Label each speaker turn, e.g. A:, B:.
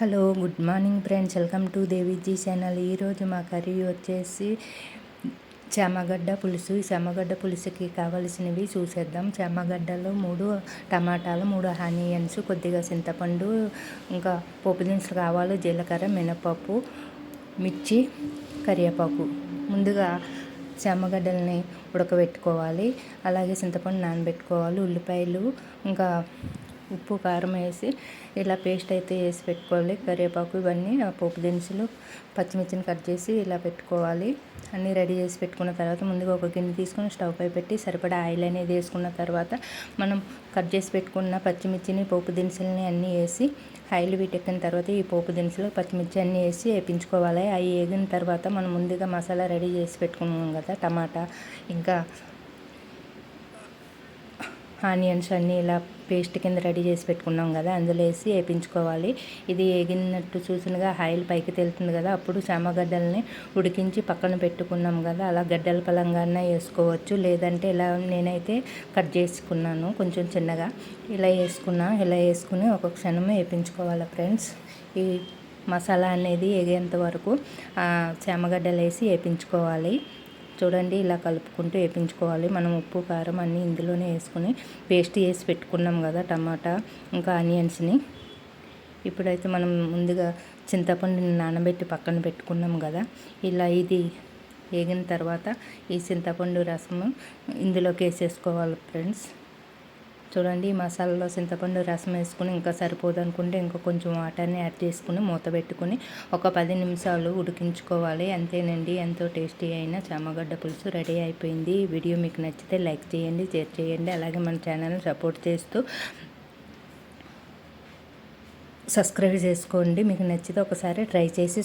A: Hello good morning friends, welcome to Deviji channel. ఈరోజు మా curry వచ్చేసి చామగడ్డ పులుసు. ఈ చామగడ్డ పులుసుకి కావలసినవి చూసేద్దాం. చామగడ్డలో 3 టమాటాలు, 3 ఆనియన్స్, కొద్దిగా చింతపండు, ఇంకా పోపు దినుసులు, ఆవాలు, జీలకర్ర, మినపప్పు, మిర్చి, కరివేపాకు. ముందుగా చామగడ్డల్ని ఉడకబెట్టుకోవాలి. అలాగే చింతపండు నానబెట్టుకోవాలి. ఉల్లిపాయలు, ఇంకా ఉప్పు, కారం వేసి ఇలా పేస్ట్ అయితే వేసి పెట్టుకోవాలి. కరివేపాకు, ఇవన్నీ పోపు దినుసులు, పచ్చిమిర్చిని కట్ చేసి ఇలా పెట్టుకోవాలి. అన్నీ రెడీ చేసి పెట్టుకున్న తర్వాత ముందుగా ఒక గిన్నె తీసుకొని స్టవ్ పై పెట్టి సరిపడా ఆయిల్ అనేది వేసుకున్న తర్వాత మనం కట్ చేసి పెట్టుకున్న పచ్చిమిర్చిని, పోపు దినుసులని అన్నీ వేసి ఆయిల్ వీటెక్కిన తర్వాత ఈ పోపు దినుసులు, పచ్చిమిర్చి అన్నీ వేసి వేయించుకోవాలి. అవి వేగిన తర్వాత మనం ముందుగా మసాలా రెడీ చేసి పెట్టుకున్నాం కదా, టమాటా ఇంకా ఆనియన్స్ అన్నీ ఇలా పేస్ట్ కింద రెడీ చేసి పెట్టుకున్నాం కదా, అందులో వేసి వేయించుకోవాలి. ఇది వేగినట్టు చూసినగా ఆయిల్ పైకి తేలుతుంది కదా, అప్పుడు చామగడ్డల్ని ఉడికించి పక్కన పెట్టుకున్నాం కదా, అలా గడ్డల పలంగానే వేసుకోవచ్చు. లేదంటే ఇలా నేనైతే కట్ చేసుకున్నాను కొంచెం చిన్నగా. ఇలా వేసుకుని ఒక క్షణం వేయించుకోవాలి ఫ్రెండ్స్. ఈ మసాలా అనేది వేగేంత వరకు చామగడ్డలు వేసి వేయించుకోవాలి. చూడండి, ఇలా కలుపుకుంటూ వేయించుకోవాలి. మనం ఉప్పు, కారం అన్నీ ఇందులోనే వేసుకుని పేస్ట్ చేసి పెట్టుకున్నాం కదా టమాటా ఇంకా ఆనియన్స్ని. ఇప్పుడైతే మనం ముందుగా చింతపండుని నానబెట్టి పక్కన పెట్టుకున్నాం కదా, ఇలా ఇది వేగిన తర్వాత ఈ చింతపండు రసము ఇందులోకి వేసేసుకోవాలి ఫ్రెండ్స్. చూడండి, ఈ మసాలాలో చింతపండు రసం వేసుకుని ఇంకా సరిపోదు అనుకుంటే ఇంకా కొంచెం వాటర్ని యాడ్ చేసుకుని మూత పెట్టుకుని ఒక 10 నిమిషాలు ఉడికించుకోవాలి. అంతేనండి, ఎంతో టేస్టీ అయిన చామగడ్డ పులుసు రెడీ అయిపోయింది. ఈ వీడియో మీకు నచ్చితే లైక్ చేయండి, షేర్ చేయండి. అలాగే మన ఛానల్ని సపోర్ట్ చేస్తూ సబ్స్క్రైబ్ చేసుకోండి. మీకు నచ్చితే ఒకసారి ట్రై చేసి